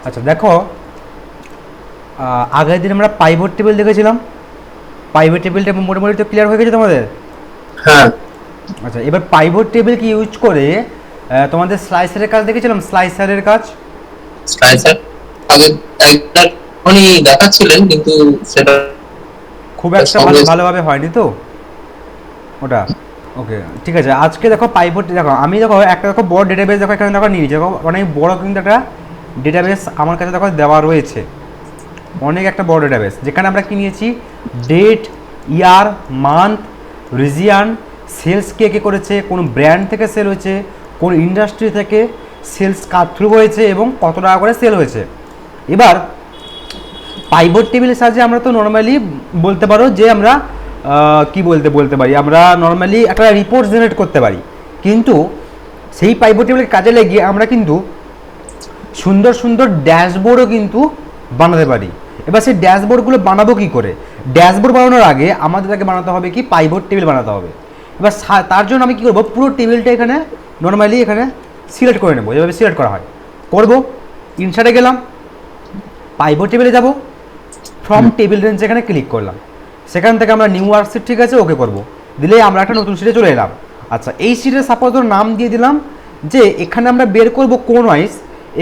আচ্ছা দেখো, আগের দিন আমরা পাইভট টেবিল দেখেছিলাম। পাইভট টেবিলটা মোটামুটি তো ক্লিয়ার হয়ে গেছে তোমাদের। হ্যাঁ। আচ্ছা, এবার পাইভট টেবিল কি ইউজ করে তোমাদের স্লাইসারের কাজ দেখেছিলাম, স্লাইসারের কাজ। স্লাইসার আগে একবার উনি দেখাচ্ছিলেন, কিন্তু সেটা খুব একটা সঙ্গে ভালোভাবে হয়নি তো ওটা। ওকে, ঠিক আছে। আজকে দেখো পাইভট, দেখো আমি দেখো একটা দেখো বড় ডেটাবেস দেখো এখানে দেখো নিয়েছি, দেখো অনেক বড় কিন্তু একটা ডেটাবেস আমার কাছে দেখো দেওয়া রয়েছে। অনেক একটা বড় ডেটাবেস যেখানে আমরা কি নিয়েছি, ডেট, ইয়ার, মান্থ, রিজিয়ান, সেলস কে কে করেছে, কোন ব্র্যান্ড থেকে সেল হয়েছে, কোন ইন্ডাস্ট্রি থেকে সেলস কাট থ্রু হয়েছে এবং কত টাকা করে সেল হয়েছে। এবার পাইভট টেবিলের সাহায্যে আমরা তো নর্মালি বলতে পারো যে আমরা কি বলতে পারি, আমরা নর্মালি একটা রিপোর্ট জেনারেট করতে পারি। কিন্তু সেই পাইভট টেবিলের কাজে লাগিয়ে আমরা কিন্তু সুন্দর সুন্দর ড্যাশবোর্ডও কিন্তু বানাতে পারি। এবার সেই ড্যাশবোর্ডগুলো বানাবো কী করে? ড্যাশবোর্ড বানানোর আগে আমাদেরকে বানাতে হবে কি, পাইভট টেবিল বানাতে হবে। এবার তার জন্য আমি কী করবো, পুরো টেবিলটা এখানে নর্মালি এখানে সিলেক্ট করে নেবো, যেভাবে সিলেক্ট করা হয় করবো। ইনসার্টে গেলাম, পাইভট টেবিলে যাব, ফ্রম টেবিল রেঞ্জ এখানে ক্লিক করলাম। সেখান থেকে আমরা নিউ ওয়ার্কশিট, ঠিক আছে, ওকে করবো। দিলেই আমরা একটা নতুন শিটে চলে এলাম। আচ্ছা, এই শিটে সাপোজ ধর নাম দিয়ে দিলাম যে এখানে আমরা বের করব কোন ওয়াইজ,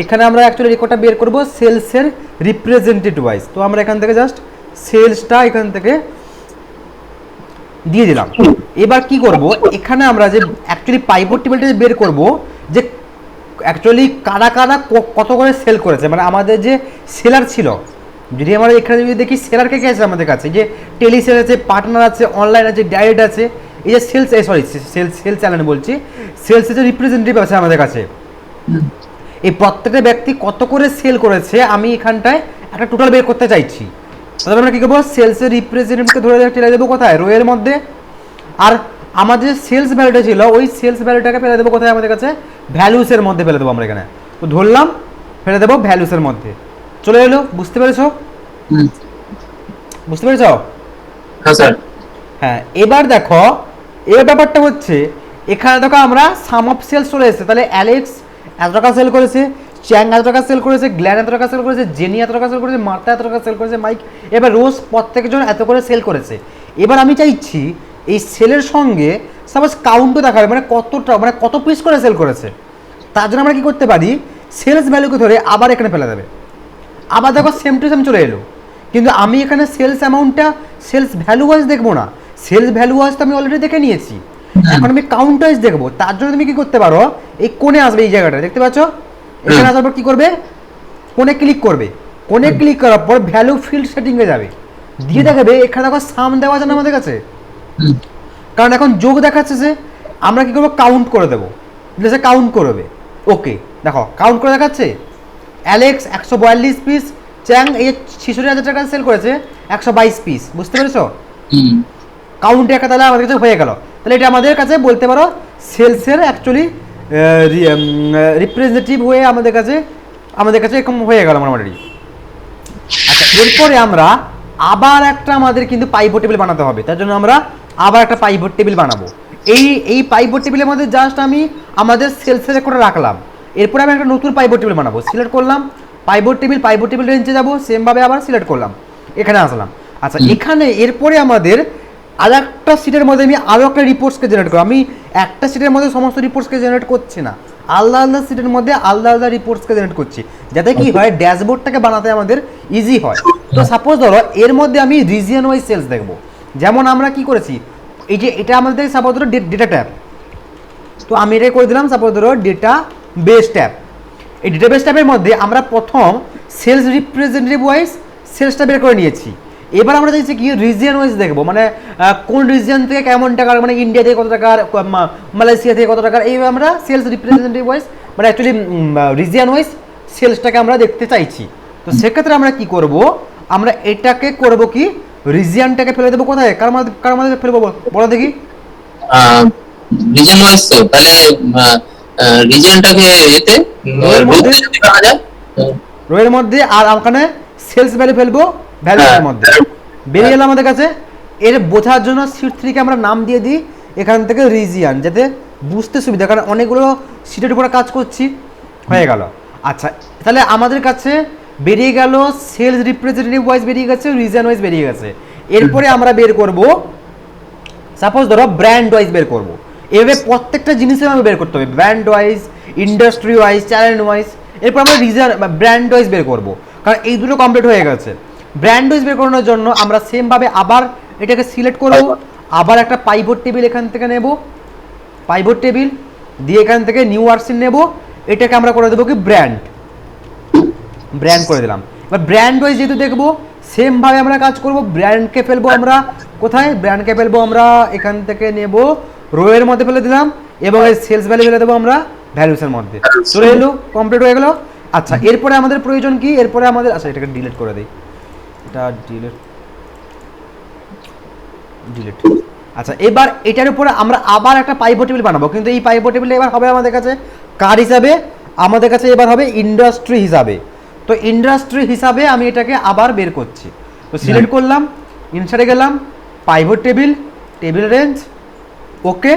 এখানে আমরা অ্যাকচুয়ালি রেকর্ডটা বের করব সেলসের রিপ্রেজেন্টেটিভ ওয়াইজ। তো আমরা এখান থেকে জাস্ট সেলসটা এখান থেকে দিয়ে দিলাম। এবার কি করব, এখানে আমরা যে অ্যাকচুয়ালি পাইভট টেবিলটা যে বের করব যে অ্যাকচুয়ালি কারা কারা কত করে সেল করেছে, মানে আমাদের যে সেলার ছিল, যদি আমরা এখানে যদি দেখি সেলার কে কে আছে আমাদের কাছে, যে টেলি সেল আছে, পার্টনার আছে, অনলাইন আছে, ডাইরেক্ট আছে, এই যে সেলস, সেল চ্যানেল বলছি, সেলসের যে রিপ্রেজেন্টেটিভ আছে আমাদের কাছে, এই প্রত্যেকটা ব্যক্তি কত করে সেল করেছে আমি এখানটায় একটা টোটাল বের করতে চাইছি। তাহলে আমরা কী করবো, সেলসের রিপ্রেজেন্টেটিভকে ধরে টেলে দেবো কোথায়, রোয়ের মধ্যে। আর আমাদের সেলস ভ্যালুটা ছিল, ওই সেলস ভ্যালুটাকে ফেলে দেবো কোথায়, আমাদের কাছে ভ্যালুসের মধ্যে ফেলে দেবো আমরা এখানে। তো ধরলাম, ফেলে দেবো ভ্যালুসের মধ্যে। চলে এলো, বুঝতে পেরেছো? বুঝতে পেরেছো? হ্যাঁ স্যার। হ্যাঁ, এবার দেখো, এর ব্যাপারটা হচ্ছে এখানে দেখো আমরা সাম অফ সেলস চলে এসেছে। তাহলে অ্যালেক্স এত টাকা সেল করেছে, চ্যাং এত টাকা সেল করেছে, গ্ল্যান এত টাকা সেল করেছে, জেনি এত টাকা সেল করেছে, মার্তা এত টাকা সেল করেছে, মাইক, এবার রোজ প্রত্যেকজন এত করে সেল করেছে। এবার আমি চাইছি এই সেলের সঙ্গে সাপোজ কাউন্টও দেখাবে, মানে কতটা, মানে কত পিস করে সেল করেছে। তার জন্য আমরা কী করতে পারি, সেলস ভ্যালুকে ধরে আবার এখানে ফেলে দেবে। আবার দেখো সেম টু সেম চলে এলো, কিন্তু আমি এখানে সেলস অ্যামাউন্টটা সেলস ভ্যালু ওয়াইজ দেখবো না, সেলস ভ্যালু ওয়াইজ তো আমি অলরেডি দেখে নিয়েছি, এখন আমি কাউন্ট ওয়াইজ দেখবো। তার জন্য তুমি কি করতে পারো, এই কোণে আসবে, এই জায়গাটা দেখতে পাচ্ছ, এখানে আসার পর কী করবে, কোণে ক্লিক করবে। কোণে ক্লিক করার পর ভ্যালু ফিল্ড সেটিংয়ে যাবে, দিয়ে দেখাবে এখানে দেখো সাম দেওয়া আছে না আমাদের কাছে, কারণ এখন যোগ দেখাচ্ছে যে, আমরা কী করবো, কাউন্ট করে দেবো, সে কাউন্ট করবে। ওকে, দেখো কাউন্ট করে দেখাচ্ছে, অ্যালেক্স 142 পিস, চ্যাং এই 66,000 টাকা সেল করেছে 122 পিস, বুঝতে পেরেছো? কাউন্টে একটা তাহলে আমাদের কাছে হয়ে গেল। তাহলে এটা আমাদের কাছে বলতে পারো সেলসের অ্যাকচুয়ালি রিপ্রেজেন্টেটিভ হয়ে আমাদের কাছে এরকম হয়ে গেল মোটামুটি। আচ্ছা, এরপরে আমরা আবার একটা আমাদের কিন্তু পাইভট টেবিল বানাতে হবে। তার জন্য আমরা আবার একটা পাইভট টেবিল বানাবো। এই পাইভট টেবিলের মধ্যে জাস্ট আমি আমাদের সেলসের রেকর্ডটা রাখলাম। এরপরে আমি একটা নতুন পাইভট টেবিল বানাবো, সিলেক্ট করলাম পাইভট টেবিল রেঞ্জে যাবো, সেমভাবে আবার সিলেক্ট করলাম, এখানে আসলাম। আচ্ছা, এখানে এরপরে আমাদের আর একটা সিটের মধ্যে আমি আরও একটা রিপোর্টসকে জেনারেট করবো। আমি একটা সিটের মধ্যে সমস্ত রিপোর্টসকে জেনারেট করছি না, আলাদা আলাদা সিটের মধ্যে আলাদা আলাদা রিপোর্টসকে জেনারেট করছি, যাতে কি হয়, ড্যাশবোর্ডটাকে বানাতে আমাদের ইজি হয়। তো সাপোজ ধরো এর মধ্যে আমি রিজিয়ন ওয়াইজ সেলস দেখবো। যেমন আমরা কি করেছি, এই যে এটা আমাদের সাপোজ ধরো ডেটা ট্যাব, তো আমি এটাই করে দিলাম সাপোজ ধরো ডেটা বেস ট্যাব। এই ডেটা বেস ট্যাবের মধ্যে আমরা প্রথম সেলস রিপ্রেজেন্টেটিভ ওয়াইজ সেলসটা বের করে নিয়েছি। এবার আমরা চাইছি কি, রিজিয়ন ওয়াইজ দেখবো, মানে কোন রিজিয়ন থেকে কেমন টাকার, মানে ইন্ডিয়া থেকে কত টাকার, মালয়েশিয়া থেকে কত টাকার, এইভাবে আমরা সেলস রিপ্রেজেন্টেটিভ ওয়াইজ, মানে অ্যাকচুয়ালি রিজিয়ন ওয়াইজ সেলসটাকে আমরা দেখতে চাইছি। তো সেক্ষেত্রে আমরা কি করব, আমরা এটাকে করব কি, রিজিয়নটাকে ফেলে দেবো কোথায়, কার মধ্যে ফেলবো বলো দেখি। রিজন ওয়াইজ, তো তাহলে রিজনটাকে এতে রোয়ের মধ্যে, আর ওখানে সেলস ভ্যালু ফেলবো ভ্যালুর মধ্যে। বেরিয়ে গেল আমাদের কাছে। এর বোঝার জন্য সিট 3কে আমরা নাম দিয়ে দিই এখান থেকে রিজিয়ন, যাতে বুঝতে সুবিধা, কারণ অনেকগুলো সিটের উপরে কাজ করছি, হয়ে গেল। আচ্ছা, তাহলে আমাদের কাছে বেরিয়ে গেল সেলস রিপ্রেজেন্টেটিভ ওয়াইজ বেরিয়ে গেছে, রিজন ওয়াইজ বেরিয়ে গেছে। এরপরে আমরা বের করব, সাপোজ ধরো ব্র্যান্ড ওয়াইজ বের করব। এভাবে প্রত্যেকটা জিনিসের আমি বের করতে হবে, brand wise, industry wise, channel wise. এরপর আমরা রিজন ব্র্যান্ড ওয়াইজ বের করব, কারণ এই দুটো কমপ্লিট হয়ে গেছে। ব্র্যান্ড ওয়াইজ বের করানোর জন্য আমরা সেমভাবে আবার এটাকে সিলেক্ট করব, আবার একটা পাইভট টেবিল এখান থেকে নেব, পাইভট টেবিল দিয়ে এখান থেকে নিউ ওয়ার্কশিট নেব, এটাকে আমরা করে দেবো কি ব্র্যান্ড, ব্র্যান্ড করে দিলাম। এবার ব্র্যান্ড ওয়াইজ যেহেতু দেখবো সেমভাবে আমরা কাজ করব, ব্র্যান্ডকে ফেলবো আমরা কোথায়, ব্র্যান্ডকে ফেলবো আমরা এখান থেকে নেব রোয়ের মধ্যে ফেলে দিলাম, এবং এই সেলস ভ্যালু ফেলে দেবো আমরা ভ্যালুসের মধ্যে। চলে এলো, কমপ্লিট হয়ে গেল। আচ্ছা, এরপরে আমাদের প্রয়োজন কি, এরপরে আমাদের, আচ্ছা এটাকে ডিলিট করে দিই, এটা ডিলিট। আচ্ছা, এবার এটার উপরে আমরা আবার একটা পাইভট টেবিল বানাবো, কিন্তু এই পাইভট টেবিল এবার হবে আমাদের কাছে কার হিসাবে, আমাদের কাছে এবার হবে ইন্ডাস্ট্রি হিসাবে। তো ইন্ডাস্ট্রি হিসাবে আমি এটাকে আবার বের করছি। তো সিলেক্ট করলাম, ইনসার্টে গেলাম, পাইভট টেবিল, টেবিল রেঞ্জ, ওকে।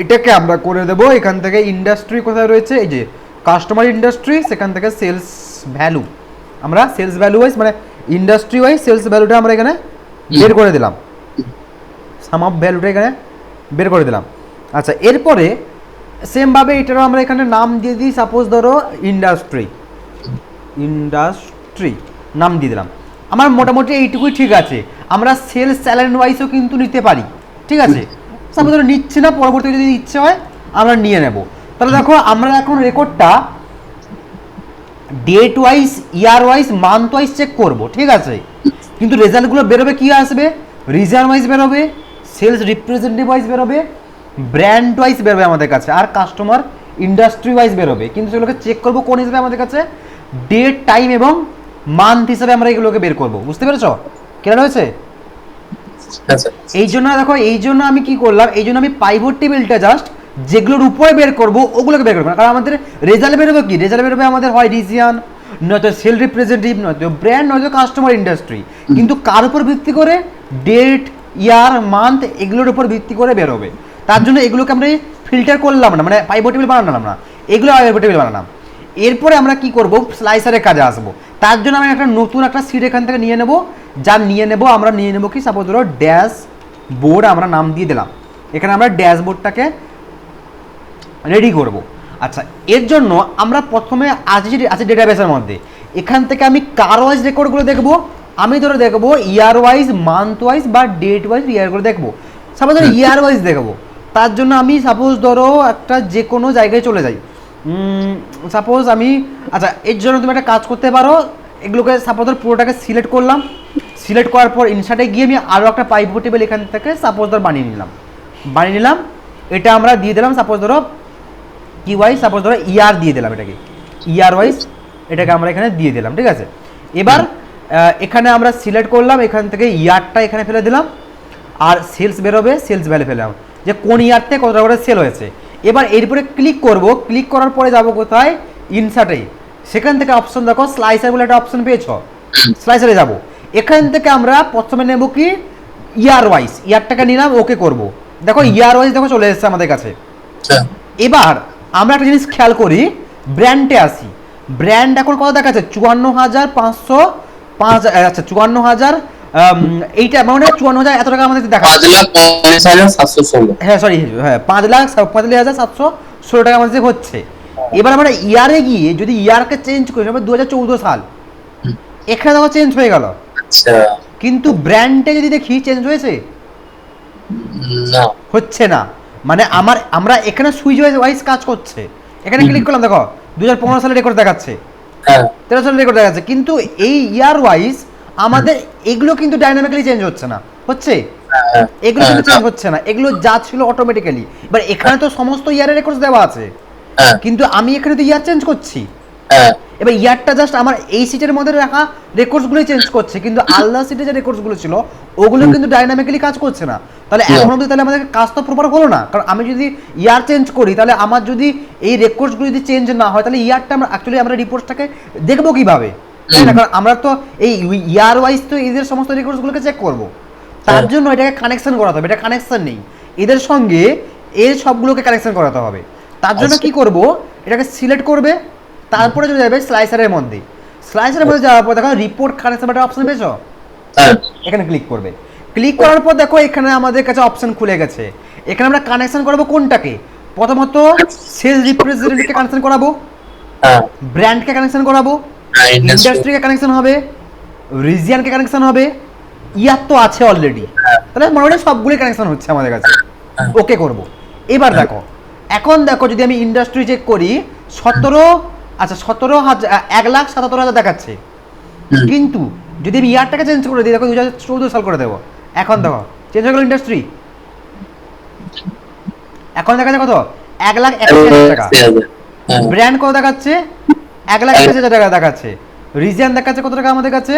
এটাকে আমরা করে দেবো এখান থেকে ইন্ডাস্ট্রি কোথায় রয়েছে, এই যে কাস্টমার ইন্ডাস্ট্রি, সেখান থেকে সেলস ভ্যালু, আমরা সেলস ভ্যালু ওয়াইজ মানে ইন্ডাস্ট্রি ওয়াইজ সেলস ভ্যালুটা আমরা এখানে বের করে দিলাম, সাম অফ ভ্যালুটা এখানে বের করে দিলাম। আচ্ছা, এরপরে সেমভাবে এটারও আমরা এখানে নাম দিয়ে দিই, সাপোজ ধরো ইন্ডাস্ট্রি, ইন্ডাস্ট্রি নাম দিয়ে দিলাম। আমার মোটামুটি এইটুকুই ঠিক আছে। আমরা সেলস চ্যানেল ওয়াইজও কিন্তু নিতে পারি, ঠিক আছে। সাপোজ ধরো নিচ্ছি না, পরবর্তীতে যদি ইচ্ছে হয় আমরা নিয়ে নেব। তাহলে দেখো আমরা এখন রেকর্ডটা date wise, year wise, month wise check করব, ঠিক আছে। কিন্তু রেজাল্টগুলো বেরোবে কি আসবে, রিজন ওয়াইজ বেরোবে, সেলস রিপ্রেজেন্টেটিভ ওয়াইজ বেরোবে, ব্র্যান্ড ওয়াইজ বেরোবে আমাদের কাছে, আর কাস্টমার ইন্ডাস্ট্রি ওয়াইজ বেরোবে। কিন্তু সেগুলোকে চেক করবো কোন হিসেবে, আমাদের কাছে ডেট, টাইম এবং মান্থ হিসাবে আমরা এগুলোকে বের করব। বুঝতে পেরেছো, ক্লিয়ার হয়েছে? এই জন্য দেখো, এই জন্য আমি কি করলাম, এই জন্য আমি পাইভট টেবিলটা জাস্ট যেগুলোর উপরে বের করব ওগুলোকে বের করবো না, কারণ আমাদের রেজাল্ট বেরোবে কি, রেজাল্ট বেরোবে আমাদের হয় রিজিয়ন, নয়তো সেল রিপ্রেজেন্টেটিভ, নয়তো ব্র্যান্ড, নয়তো কাস্টমার ইন্ডাস্ট্রি। কিন্তু কার উপর ভিত্তি করে, ডেট, ইয়ার, মান্থ, এগুলোর উপর ভিত্তি করে বেরোবে। তার জন্য এগুলোকে আমরা ফিল্টার করলাম না, মানে পাইভট টেবিল বানালাম না, এগুলো পাইভট টেবিল বানালাম। এরপরে আমরা কি করব, স্লাইসারের কাজে আসবো। তার জন্য আমি একটা নতুন একটা সিট এখান থেকে নিয়ে নেব, যা নিয়ে নেব আমরা নিয়ে নেব কি, সাপোজ ধরো ড্যাশ বোর্ড আমরা নাম দিয়ে দিলাম। এখানে আমরা ড্যাশবোর্ডটাকে রেডি করব। আচ্ছা, এর জন্য আমরা প্রথমে আছে ডেটাবেসের মধ্যে, এখান থেকে আমি কার ওয়াইজ রেকর্ডগুলো দেখবো। আমি ধরো দেখবো ইয়ার ওয়াইজ, মান্থ ওয়াইজ বা ডেট ওয়াইজ ইয়ারগুলো দেখবো। সাপোজ ধরো ইয়ার ওয়াইজ দেখবো, তার জন্য আমি সাপোজ ধরো একটা যে কোনো জায়গায় চলে যাই, সাপোজ আমি, আচ্ছা এর জন্য তুমি একটা কাজ করতে পারো, এগুলোকে সাপোজ ধর পুরোটাকে সিলেক্ট করলাম, সিলেক্ট করার পর ইনসার্টে গিয়ে আমি আরও একটা পাইভট টেবিল এখান থেকে সাপোজ ধর বানিয়ে নিলাম। এটা আমরা দিয়ে দিলাম সাপোজ ধরো কি ওয়াইজ, সাপোজ ধরো ইয়ার দিয়ে দিলাম, এটাকে ইয়ার ওয়াইজ এটাকে আমরা এখানে দিয়ে দিলাম, ঠিক আছে। এবার এখানে আমরা সিলেক্ট করলাম, এখান থেকে ইয়ারটা এখানে ফেলে দিলাম, আর সেলস বেরোবে, সেলস ভ্যালু ফেললাম যে কোন ইয়ার থেকে কত টাকা করে সেল হয়েছে। এবার এরপরে ক্লিক করব, ক্লিক করার পরে যাব কোথায়, ইনসার্টে, সেখান থেকে অপশন দেখো স্লাইসার বলে একটা অপশন পেয়েছো, স্লাইসারে যাব। এখান থেকে আমরা প্রথমে নেব কি ইয়ার ওয়াইজ, ইয়ারটাকে নিলাম, ওকে করব। দেখো ইয়ার ওয়াইজ দেখো চলে এসেছে আমাদের কাছে। এবার আমরা একটা জিনিস খেয়াল করি, ব্র্যান্ডে আসি। ব্র্যান্ড এখন কত দেখাচ্ছে, 54,505, আচ্ছা 54,000, এইটা মানে 54,000 এত টাকা আমাদের দেখা, 5,45,716, হ্যাঁ সরি, হ্যাঁ 5,45,716 টাকা আমাদের হচ্ছে। এবার আমরা ইয়ারে গিয়ে যদি ইয়ারকে চেঞ্জ করি, 2014 সাল, এখানে দেখো চেঞ্জ হয়ে গেল। আচ্ছা, কিন্তু ব্র্যান্ডে যদি দেখি চেঞ্জ হয়েছে, না হচ্ছে না। মানে আমরা এখানে সুইচ ওয়াইজ কাজ করছে। এখানে ক্লিক করলাম, দেখো 2015 সালের রেকর্ড দেখাচ্ছে, 13 সালের রেকর্ড দেখাচ্ছে, কিন্তু এই ইয়ার ওয়াইজ আমাদের এগুলো কিন্তু ডাইনামিক্যালি চেঞ্জ হচ্ছে না, হচ্ছে এগুলো কিন্তু চেঞ্জ হচ্ছে না, এগুলো যা ছিল অটোমেটিক্যালি। এবার এখানে তো সমস্ত ইয়ারের রেকর্ডস দেওয়া আছে, কিন্তু আমি এখানে তো ইয়ার চেঞ্জ করছি। এবার ইয়ারটা জাস্ট আমার এই সিটের মধ্যে রাখা রেকর্ডসগুলোই চেঞ্জ করছে, কিন্তু আলাদা সিটে যে রেকর্ডসগুলো ছিল ওগুলো কিন্তু ডাইনামিক্যালি কাজ করছে না। তাহলে এখন অবধি তাহলে আমাদের কাজ তো প্রপার হলো না, কারণ আমি যদি ইয়ার চেঞ্জ করি, তাহলে আমার যদি এই রেকর্ডসগুলো যদি চেঞ্জ না হয়, তাহলে ইয়ারটা আমরা অ্যাকচুয়ালি আমরা রিপোর্টটাকে দেখবো কিভাবে, তাই না? কারণ আমরা তো এই ইয়ার ওয়াইজ তো এদের সমস্ত রেকর্ডসগুলোকে চেক করবো, তার জন্য এটাকে কানেকশন করাতে হবে। এটা কানেকশন নেই, এদের সঙ্গে এর সবগুলোকে কানেকশন করাতে হবে। তার জন্য কি করব, এটাকে সিলেক্ট করবে, তারপরে চলে যাবে স্লাইসারের মধ্যে। স্লাইসারের মধ্যে যাওয়ার পর দেখো রিপোর্ট কানেকশন একটা অপশন পেয়েছো, হ্যাঁ এখানে ক্লিক করবে। ক্লিক করার পর দেখো এখানে আমাদের কাছে অপশন খুলে গেছে। এখানে আমরা কানেকশন করবো কোনটাকে, প্রথমত সেলস রিপ্রেজেন্টেটিভকে কানেকশন করাবো, হ্যাঁ ব্র্যান্ডকে কানেকশন করাবো, ইন্ডাস্ট্রিকে কানেকশন হবে, রিজিয়নকে কানেকশন হবে, ইয়ার তো আছে অলরেডি, তাহলে মোটামুটি সবগুলোই কানেকশন হচ্ছে আমাদের কাছে। ওকে করব। এবার দেখো, এখন দেখো যদি আমি ইন্ডাস্ট্রি চেক করি 1,77,000 দেখাচ্ছে, কিন্তু যদি আমি ইয়ারটাকে চেঞ্জ করে দিই দেখো 2014 সাল করে দেবো, এখন দেখো চেঞ্জ হয়ে গেল ইন্ডাস্ট্রি, এখন দেখা যায় কত 1,81,000 টাকা। ব্র্যান্ড কত দেখাচ্ছে 1,81,000 টাকা দেখাচ্ছে। রিজিয়ন দেখাচ্ছে কত টাকা আমাদের কাছে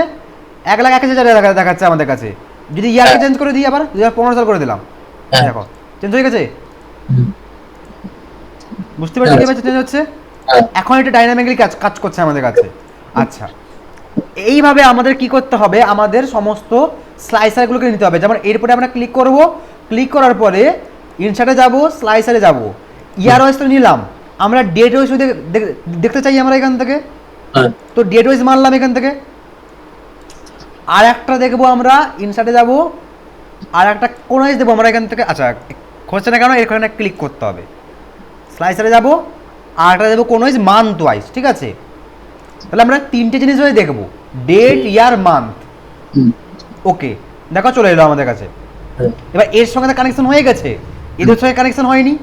1,81,000 টাকা দেখাচ্ছে আমাদের কাছে। যদি ইয়ারকে চেঞ্জ করে দিই আবার 2015 সাল করে দিলাম, দেখো চেঞ্জ হয়ে গেছে, বুঝতে পারছি কিভাবে চেঞ্জ হচ্ছে। এখন এটা ডাইনামিক্যালি কাজ করছে আমাদের কাছে। আচ্ছা, এইভাবে আমাদের কি করতে হবে, আমাদের সমস্ত স্লাইসারগুলোকে নিতে হবে। যেমন এরপরে আমরা ক্লিক করব, ক্লিক করার পরে ইনসার্টে যাব, স্লাইসারে যাব, ইয়ার ওয়াইজ তো নিলাম, আমরা ডেট ওয়াইজ দেখতে চাই আমরা এখান থেকে, তো ডেট ওয়াইজ মারলাম এখান থেকে। আর একটা দেখবো আমরা ইনসার্টে যাব, আর একটা কোন ওয়াইজ দেবো আমরা এখান থেকে। আচ্ছা হচ্ছে না কেন, এখানে ক্লিক করতে হবে, স্লাইসারে যাব, আর একটা দেবো কোন ওয়াইজ মান্থ ওয়াইজ, ঠিক আছে। তাহলে আমরা তিনটে জিনিস ওই দেখবো, ডেট, ইয়ার, মান্থ। ওকে, দেখো চলে এলো আমাদের কাছে। এবার এর সঙ্গে কানেকশন হয়ে গেছে, এদের সঙ্গে কানেকশন হয়নি,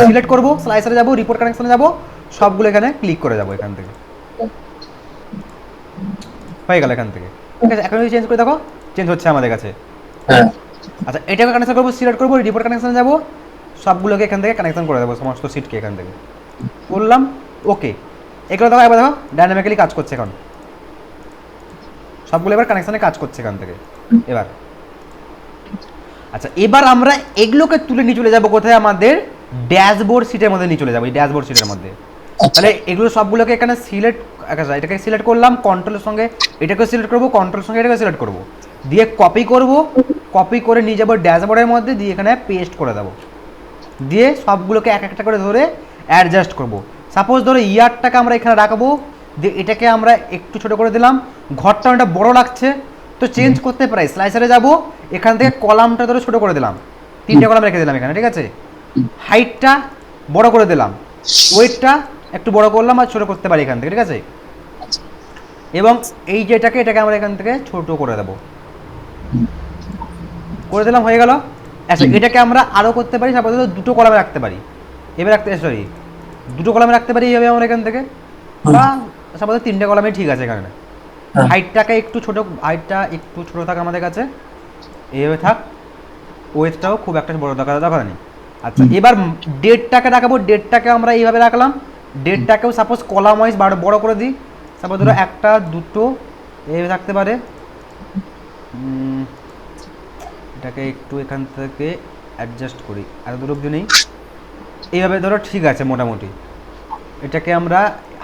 সিলেক্ট করব, স্লাইসারে যাব, রিপোর্ট কানেকশনে যাব, সবগুলো এখানে ক্লিক করে যাব এখান থেকে, হয়ে গেল এখান থেকে, ঠিক আছে। এখন যদি চেঞ্জ করে দেখো চেঞ্জ হচ্ছে আমাদের কাছে। আচ্ছা, এটাকে কানেকশন করবো, সিলেক্ট করবো, রিপোর্ট কানেকশনে যাব, সবগুলোকে এখান থেকে কানেকশন করে দেবো, সমস্ত সিটকে এখান থেকে করলাম। ওকে, এগুলো দেখো, এবার দেখো ডাইনামিক্যালি কাজ করছে এখন, সবগুলো এবার কানেকশনে কাজ করছে এখান থেকে। এবার আচ্ছা, এবার আমরা এগুলোকে তুলে নিয়ে চলে যাবো কোথায়, আমাদের ড্যাশবোর্ড সিটের মধ্যে নিয়ে চলে যাবো, এই ড্যাশবোর্ড সিটের মধ্যে। তাহলে এগুলো সবগুলোকে এখানে সিলেক্ট, আচ্ছা এটাকে সিলেক্ট করলাম, কন্ট্রোলের সঙ্গে এটাকে সিলেক্ট করবো, কন্ট্রোলের সঙ্গে এটাকে সিলেক্ট করবো, দিয়ে কপি করব, কপি করে নিয়ে যাবো ড্যাশবোর্ডের মধ্যে, দিয়ে এখানে পেস্ট করে দেবো, দিয়ে সবগুলোকে এক একটা করে ধরে অ্যাডজাস্ট করব। সাপোজ ধরো ইয়ারটাকে আমরা এখানে রাখবো, দিয়ে এটাকে আমরা একটু ছোট করে দিলাম, ঘরটা অনেকটা বড় লাগছে, তো চেঞ্জ করতে পারি, স্লাইসারে যাব, এখান থেকে কলামটা ধরে ছোট করে দিলাম, 3টে কলাম রেখে দিলাম এখানে, ঠিক আছে। হাইটটা বড় করে দিলাম, ওয়েটটা একটু বড় করলাম আর ছোট করতে পারি এখান থেকে, ঠিক আছে। এবং এই যেটাকে এটাকে আমরা এখান থেকে ছোট করে দেবো, করে দিলাম, হয়ে গেল। আচ্ছা, এটাকে আমরা আরও করতে পারি, সাপোজ দুটো কলামে রাখতে পারি, এবার রাখতে সরি দুটো কলামে রাখতে পারি এইভাবে আমরা এখান থেকে, বা সাপোজ 3টে কলামে ঠিক আছে এখানে। হাইটটাকে একটু ছোট, হাইটটা একটু ছোট থাক আমাদের কাছে, এইভাবে থাক, ওয়েটটাও খুব একটা বড় দরকার নেই। আচ্ছা, এবার ডেটটাকে রাখবো, ডেটটাকে আমরা এইভাবে রাখলাম, ডেটটাকেও সাপোজ কলাম ওয়াইজ বড় করে দিই, সাপোজ ধরো 1টা 2টো এইভাবে থাকতে পারে। এটাকে একটু এখান থেকে অ্যাডজাস্ট করি, আর দুটো অবধি নেই, এইভাবে ধরো ঠিক আছে মোটামুটি। এটাকে আমরা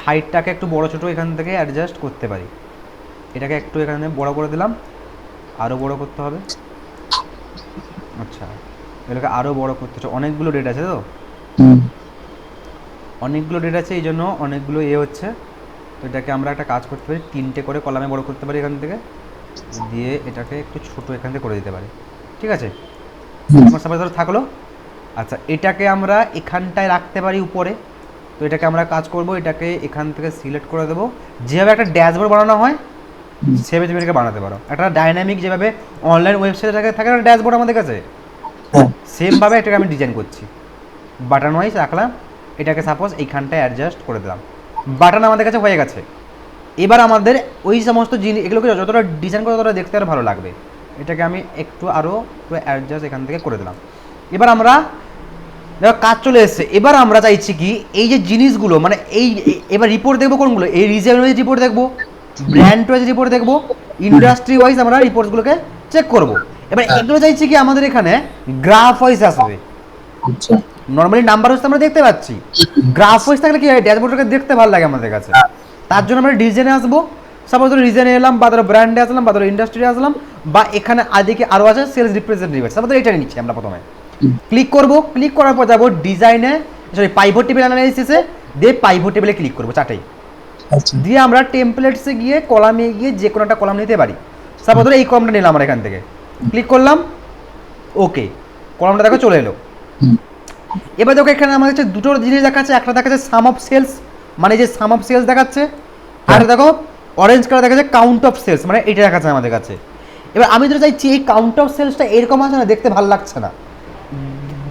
হাইটটাকে একটু বড় ছোটো এখান থেকে অ্যাডজাস্ট করতে পারি, এটাকে একটু এখানে বড় করে দিলাম, আরও বড় করতে হবে। আচ্ছা, এটাকে আরও বড় করতে হচ্ছে, অনেকগুলো ডেট আছে, তো অনেকগুলো ডেট আছে, এই জন্য অনেকগুলো হচ্ছে। তো এটাকে আমরা একটা কাজ করতে পারি, 3টে করে কলামে বড় করতে পারি এখান থেকে, দিয়ে এটাকে একটু ছোট এখান থেকে করে দিতে পারি, ঠিক আছে। আমার সাপোজ ধরো থাকলো। আচ্ছা, এটাকে আমরা এখানটায় রাখতে পারি উপরে, তো এটাকে আমরা কাজ করব, এটাকে এখান থেকে সিলেক্ট করে দেবো, যেভাবে একটা ড্যাশবোর্ড বানানো হয় সেভাবে তুমি এটাকে বানাতে পারো, একটা ডাইনামিক যেভাবে অনলাইন ওয়েবসাইটে থাকে একটা ড্যাশবোর্ড আমাদের কাছে, সেমভাবে এটাকে আমি ডিজাইন করছি। বাটন ওয়াইজ রাখলাম, এটাকে সাপোজ এইখানটায় অ্যাডজাস্ট করে দিলাম, বাটন আমাদের কাছে হয়ে গেছে। এবার আমাদের ওই সমস্ত জিনিস, এগুলোকে যতটা ডিজাইন করে ততটা দেখতে আরও ভালো লাগবে। এটাকে আমি একটু আরও অ্যাডজাস্ট এখান থেকে করে দিলাম। এবার আমরা দেখো কাজ চলে এসছে। এবার আমরা চাইছি কি, এই যে জিনিসগুলো মানে এবার রিপোর্ট দেখবো কোনগুলো, এই রিজন ওয়াইজ রিপোর্ট দেখবো, ব্র্যান্ড ওয়াইজ রিপোর্ট দেখবো, ইন্ডাস্ট্রি ওয়াইজ আমরা রিপোর্টগুলোকে চেক করব। এবার এগুলো চাইছি কি আমাদের এখানে গ্রাফ ওয়াইজ আসবে। নর্মালি নাম্বার ওয়াইজ আমরা দেখতে পাচ্ছি, গ্রাফ ওয়াইজ থাকলে কি হয়, ড্যাশবোর্ডটাকে দেখতে ভালো লাগে আমাদের কাছে। তার জন্য আমরা ডিজাইনে আসবো, সাপোজ ধরো ডিজাইনে এলাম, বা ধরো ব্র্যান্ডে আসলাম, বা ধরো ইন্ডাস্ট্রি আসলাম, বা এখানে আদিকে আরও আছে সেলস রিপ্রেজেন্টেটিভ আছে, সাপোজ এটা নিচ্ছি আমরা প্রথমে। ক্লিক করব, ক্লিক করার পর যাবো ডিজাইনে, সরি পাইভট টেবিল অ্যানালাইসিসে, দিয়ে পাইভট টেবিলে ক্লিক করবো, চারটেই আচ্ছা দিয়ে আমরা টেমপ্লেটসে গিয়ে কলামে গিয়ে যে কোনো একটা কলাম নিতে পারি। সাপোজ ধরো এই কলামটা নিলাম আমরা এখান থেকে, ক্লিক করলাম, ওকে, কলামটা দেখো চলে এলো। হুম, এবার দেখো এখানে আমার কাছে দুটো জিনিস দেখাচ্ছে, একটা দেখাচ্ছে সাম অফ সেলস, মানে যে সাম অফ সেলস দেখাচ্ছে, আর দেখো অরেঞ্জ কালার দেখাচ্ছে কাউন্ট অফ সেলস, মানে এটা দেখাচ্ছে আমাদের কাছে। এবার আমি তো চাইছি এই কাউন্ট অফ সেলসটা এরকম আছে না, দেখতে ভালো লাগছে না,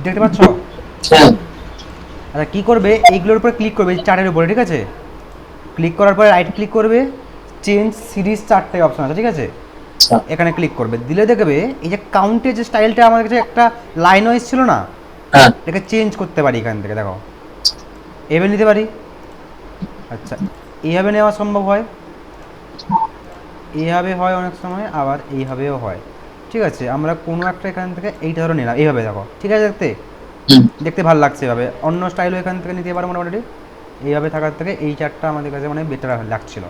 দেখতে পাচ্ছ? হ্যাঁ আচ্ছা কী করবে, এইগুলোর উপরে ক্লিক করবে, এই চার্টের উপরে, ঠিক আছে? ক্লিক করার পরে রাইট ক্লিক করবে, চেঞ্জ সিরিজ চারটায় অপশন আছে, ঠিক আছে? আচ্ছা এখানে ক্লিক করবে, দিলে দেখবে এই যে কাউন্টের যে স্টাইলটা আমার কাছে একটা লাইন ওয়াইজ ছিল না, হ্যাঁ এটাকে চেঞ্জ করতে পারি এখান থেকে, দেখো এভাবে নিতে পারি। আচ্ছা এইভাবে নেওয়া সম্ভব হয়, এইভাবে হয় অনেক সময়, আবার এইভাবেও হয়, ঠিক আছে? আমরা কোনো একটা এখান থেকে এইটা ধরো নিলাম, এইভাবে দেখো, ঠিক আছে? দেখতে হুম, দেখতে ভালো লাগছে এভাবে, অন্য স্টাইলও এখান থেকে নিতে পারো মোটামুটি। এইভাবে থাকার থেকে এই চারটা আমাদের কাছে মানে বেটার লাগছিল।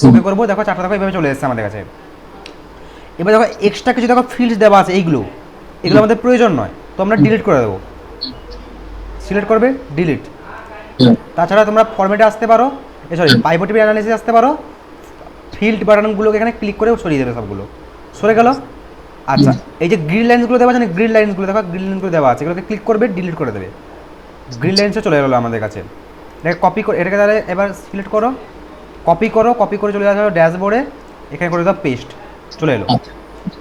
ওকে করবো, দেখো চারটা দেখো এইভাবে চলে এসেছে আমাদের কাছে। এবার দেখো এক্সট্রা কিছু দেখো ফিল্ডস দেওয়া আছে, এইগুলো এগুলো আমাদের প্রয়োজন নয়, তো আমরা ডিলিট করে দেবো। সিলেক্ট করবে, ডিলিট। হুম, তাছাড়া তোমরা ফরম্যাটে আসতে পারো, সরি পাইভট টেবিল অ্যানালাইসিস আসতে পারো, ফিল্ড বাটনগুলোকে এখানে ক্লিক করেও সরিয়ে দেবে, সবগুলো সরে গেল। আচ্ছা এই যে গ্রিন লাইন্সগুলো দেওয়া আছে না, গ্রিন লাইন্সগুলো দেখো, গ্রিন লাইনগুলো দেওয়া আছে, এগুলোকে ক্লিক করবে, ডিলিট করে দেবে, গ্রিন লাইন্সও চলে গেলো আমাদের কাছে। এটাকে কপি করে, এটাকে তাহলে এবার সিলেক্ট করো, কপি করো, কপি করে চলে যাবে ড্যাশবোর্ডে, এখানে করে দাও পেস্ট, চলে এলো।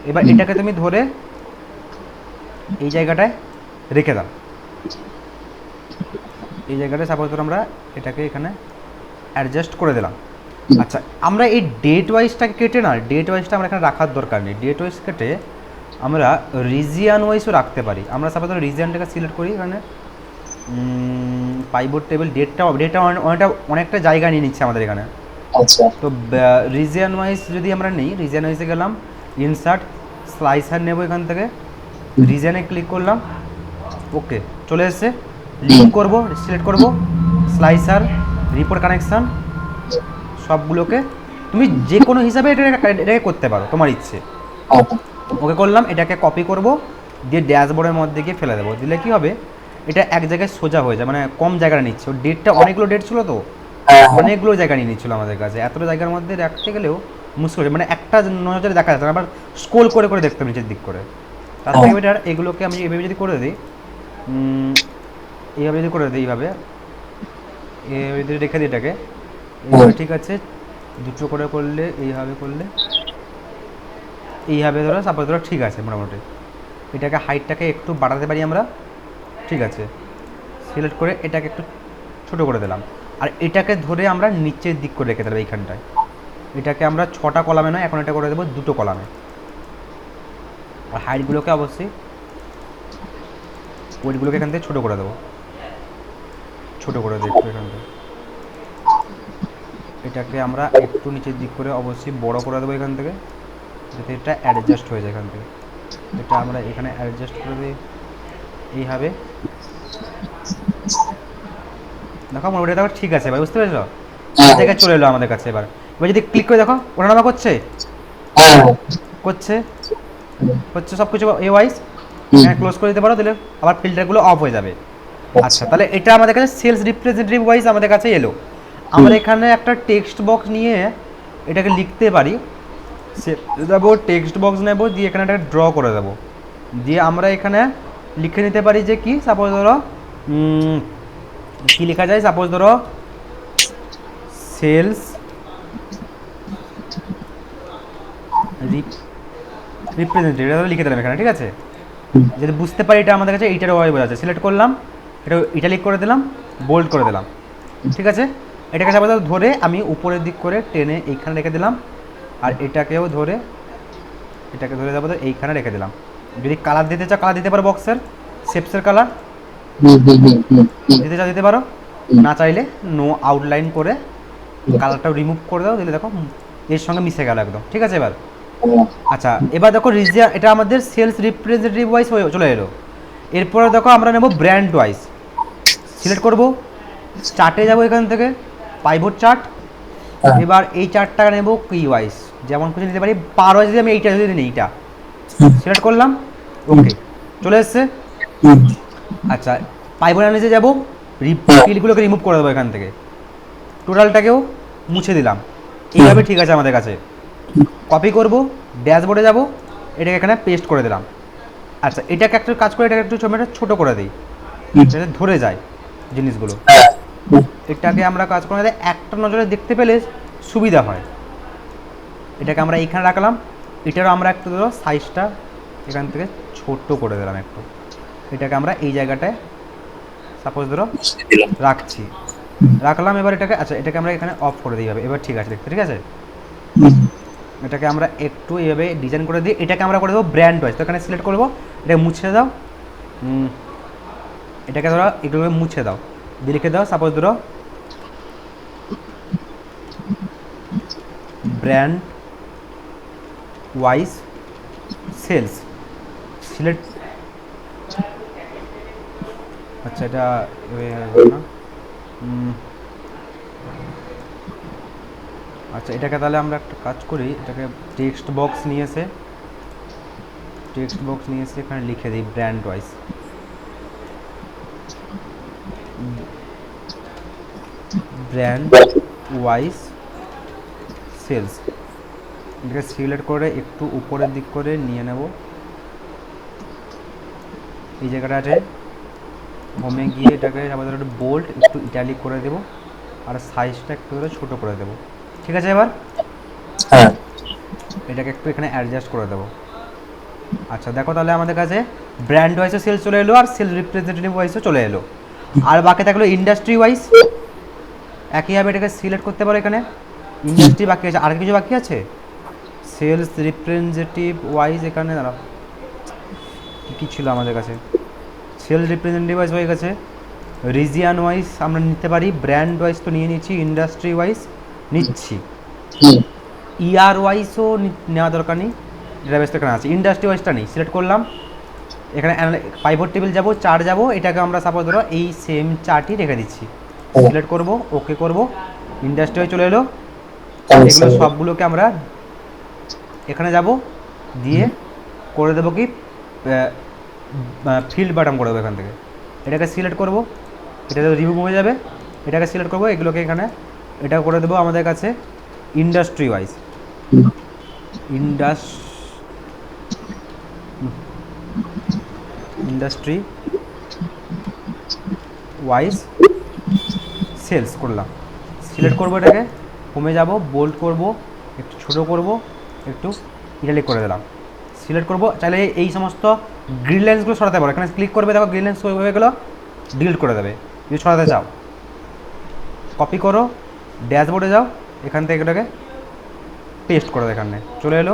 এবার এটাকে তুমি ধরে এই জায়গাটায় রেখে দাও, এই জায়গাটায় সাপোজ ধরো আমরা এটাকে এখানে অ্যাডজাস্ট করে দিলাম। আচ্ছা আমরা এই ডেট ওয়াইজটাকে কেটে না, ডেট ওয়াইজটা আমরা এখানে রাখার দরকার নেই, ডেট ওয়াইজ কেটে আমরা রিজিয়ান ওয়াইজও রাখতে পারি। আমরা সাপোজ ধরো রিজিয়ানটাকে সিলেক্ট করি, এখানে পাইভট টেবিল ডেটটা অনেকটা জায়গা নিয়ে নিচ্ছে আমাদের এখানে। আচ্ছা তো রিজিয়ান ওয়াইজ যদি আমরা নিই, রিজিয়ান ওয়াইজে গেলাম, ইনসার্ট স্লাইসার নেব, এখান থেকে রিজিয়ানে ক্লিক করলাম, ওকে চলে এসছে। লিঙ্ক করব, সিলেক্ট করব, স্লাইসার, রিপোর্ট কানেকশান, সবগুলোকে তুমি যে কোনো হিসাবে এটাকে করতে পারো, তোমার ইচ্ছে। আচ্ছা ওকে করলাম, এটাকে কপি করব, দিয়ে ড্যাশবোর্ডের মধ্যে গিয়ে ফেলে দেবো, দিলে কি হবে, এটা এক জায়গায় সোজা হয়ে যায়, মানে কম জায়গাটা নিচ্ছে। ওর ডেটটা অনেকগুলো ডেট ছিল তো, হ্যাঁ হ্যাঁ অনেকগুলো জায়গা নিয়ে নিচ্ছিল আমাদের কাছে, এতটা জায়গার মধ্যে রাখতে গেলেও মুশকিল হচ্ছে, মানে একটা নজরে দেখা যাচ্ছে না, আবার স্ক্রোল করে করে দেখতে হবে নিচের দিক করে। তার থেকে বেটার এগুলোকে আমি এভাবে যদি করে দিই, এইভাবে যদি করে দিই, এইভাবে এইভাবে যদি রেখে দিই এটাকে, এইভাবে ঠিক আছে, দুটো করে করলে, এইভাবে করলে, এইভাবে ধরো সাপোজ ধরো ঠিক আছে মোটামুটি। এটাকে হাইটটাকে একটু বাড়াতে পারি আমরা, ঠিক আছে? সিলেক্ট করে এটাকে একটু ছোটো করে দিলাম, আর এটাকে ধরে আমরা নিচের দিক করে রেখে দেবো এইখানটায়। এটাকে আমরা 6টা কলামে নয়, এখন এটা করে দেবো 2টো কলামে। আর হাইটগুলোকে অবশ্যই ওয়েটগুলোকে এখান থেকে ছোটো করে দেবো, ছোটো করে দেবো একটু এখান থেকে। এটাকে আমরা একটু নিচের দিক করে অবশ্যই বড় করে দেবো এখান থেকে, যাতে এটা অ্যাডজাস্ট হয়ে যায় এখান থেকে। এটা আমরা এখানে অ্যাডজাস্ট করে দিই এইভাবে, দেখো মোটামুটি দেখো ঠিক আছে ভাই, বুঝতে পেরেছো? এই জায়গায় চলে এলো আমাদের কাছে। এবার এবার যদি ক্লিক করে দেখো, ওঠানামা করছে, করছে, হচ্ছে সব কিছু এ ওয়াইজ। এখানে ক্লোজ করে দিতে পারো, দিলে আবার ফিল্টারগুলো অফ হয়ে যাবে। আচ্ছা তাহলে এটা আমাদের কাছে সেলস রিপ্রেজেন্টেটিভ ওয়াইজ আমাদের কাছে এলো। আমরা এখানে একটা টেক্সট বক্স নিয়ে এটাকে লিখতে পারি, সে দেবো টেক্সট বক্স নেব, দিয়ে এখানে একটা ড্র করে দেবো, দিয়ে আমরা এখানে লিখে নিতে পারি যে কি, সাপোজ ধরো কী লেখা যায়, সাপোজ ধরো সেলস রিপ্রেজেন্টেটিভ, এটা লিখে দিলাম এখানে, ঠিক আছে? যদি বুঝতে পারি এটা আমাদের কাছে এইটার ওয়াই বোঝা যাচ্ছে। সিলেক্ট করলাম, এটা ইটালিক করে দিলাম, বোল্ড করে দিলাম, ঠিক আছে? এটাকে সাপোজ ধরে আমি উপরের দিক করে টেনে এইখানে রেখে দিলাম, আর এটাকেও ধরে, এটাকে ধরে যাবো এইখানে রেখে দিলাম। যদি কালার দিতে চাও কালার দিতে পারো, বক্সের শেপসের কালার দিতে চাও দিতে পারো, না চাইলে নো আউটলাইন করে কালারটাও রিমুভ করে দাও, দিলে দেখো এর সঙ্গে মিশে গেল একদম, ঠিক আছে? এবার আচ্ছা এবার দেখো এটা আমাদের সেলস রিপ্রেজেন্টেটিভ ওয়াইজ হয়ে চলে এলো। এরপরে দেখো আমরা নেব ব্র্যান্ড ওয়াইজ, সিলেক্ট করব, চার্টে যাব, এখান থেকে পাইভট চার্ট। এবার এই চার্টটা নেব কি ওয়াইজ, যেমন কিছু নিতে পারি, পার ওয়াইজ যদি আমি এইটা যদি নিই, এইটা সিলেক্ট করলাম, ওকে চলে এসছে। আচ্ছা পাইভট অ্যানালিসিসে যাব, ফিল্ডগুলোকে রিমুভ করে দেবো এখান থেকে, টোটালটাকেও মুছে দিলাম, এইভাবে ঠিক আছে আমাদের কাছে। কপি করব, ড্যাশবোর্ডে যাব, এটাকে এখানে পেস্ট করে দিলাম। আচ্ছা, এটাকে একটা কাজ করে, এটাকে একটু ছোটো করে দিই, যাতে ধরে যায় জিনিসগুলো। হ্যাঁ এটাকে আমরা কাজ করে একটা নজরে দেখতে পেলে সুবিধা হয়। এটাকে আমরা এইখানে রাখলাম, এটারও আমরা একটু ধরো সাইজটা এখান থেকে ছোট্ট করে দিলাম একটু। এটাকে আমরা এই জায়গাটায় সাপোজ ধরো বুঝতে দিলাম। রাখছি, রাখলাম। এবার এটাকে, আচ্ছা এটাকে আমরা এখানে অফ করে দিই হবে, এবার ঠিক আছে দেখতে, ঠিক আছে। এটাকে আমরা একটু এইভাবে ডিজাইন করে দিই, এটাকে আমরা করে দেবো ব্র্যান্ড ওয়াইজ। তো এখানে সিলেক্ট করবো, এটাকে মুছে দাও, এটাকে ধরো এগুলো মুছে দাও, দিয়ে লিখে দাও সাপোজ ধরো ব্র্যান্ড ওয়াইজ সেলস সিলেক্ট। আচ্ছা এটা না, আচ্ছা এটাকে তাহলে আমরা একটা কাজ করি, এটাকে টেক্সট বক্স নিয়ে এসে এখানে লিখে দিই brand wise, brand wise sales. এটাকে সিলেক্ট করে একটু উপরের দিক করে নিয়ে নেব, এই জায়গাটা আছে হোমে গিয়ে এটাকে আমাদের একটু বোল্ড একটু ইটালিক করে দেবো, আর সাইজটা একটু করে ছোটো করে দেবো, ঠিক আছে। এবার হ্যাঁ এটাকে একটু এখানে অ্যাডজাস্ট করে দেবো। আচ্ছা দেখো তাহলে আমাদের কাছে ব্র্যান্ড ওয়াইজও সেলস চলে এলো, আর সেল রিপ্রেজেন্টেটিভ ওয়াইজও চলে এলো। আর বাকি থাকলো ইন্ডাস্ট্রি ওয়াইজ, একইভাবে এটাকে সিলেক্ট করতে পারো। এখানে ইন্ডাস্ট্রি বাকি আছে, আর কিছু বাকি আছে সেলস রিপ্রেজেন্টেটিভ ওয়াইজ। এখানে দাঁড়াও, কী ছিল আমাদের কাছে, সেল রিপ্রেজেন্টেটিভ ওয়াইজ হয়ে গেছে, রিজিয়ান ওয়াইজ আমরা নিতে পারি, ব্র্যান্ড ওয়াইজ তো নিয়ে নিচ্ছি, ইন্ডাস্ট্রি ওয়াইজ নিচ্ছি, ইয়ার ওয়াইজও নেওয়া দরকার নেই, ডেটাবেস তো এখানে আছে। ইন্ডাস্ট্রি ওয়াইজটা নেই, সিলেক্ট করলাম, এখানে পাইভট টেবিল যাব, চার যাব, এটাকে আমরা সাপোজ ধরো এই সেম চার্টই রেখে দিচ্ছি, সিলেক্ট করব, ওকে করব, ইন্ডাস্ট্রি ওয়াইজ চলে এলো। এগুলো সবগুলোকে আমরা এখানে যাব, দিয়ে করে দেবো কি ফিল্ড বাটন করে দেবো এখান থেকে। এটাকে সিলেক্ট করব, এটা রিমুভ হয়ে যাবে, এটাকে সিলেক্ট করব, এগুলোকে এখানে এটা করে দেবো আমাদের কাছে industry wise, industry wise sales করলাম, সিলেক্ট করবো, এটাকে হোমে যাব, বোল্ড করব, একটু ছোটো করব, একটু ইটালিক করে দিলাম, সিলেক্ট করব। চাইলে এই সমস্ত গ্রিন লাইন্সগুলো সরাতে পারো, এখানে ক্লিক করবে, দেখো গ্রিন লাইন্স হয়ে গেলো, ডিলিট করে দেবে যদি সরাতে চাও। কপি করো, ড্যাশবোর্ডে যাও, এখান থেকে এটাকে পেস্ট করে দেয়, এখানে চলে এলো।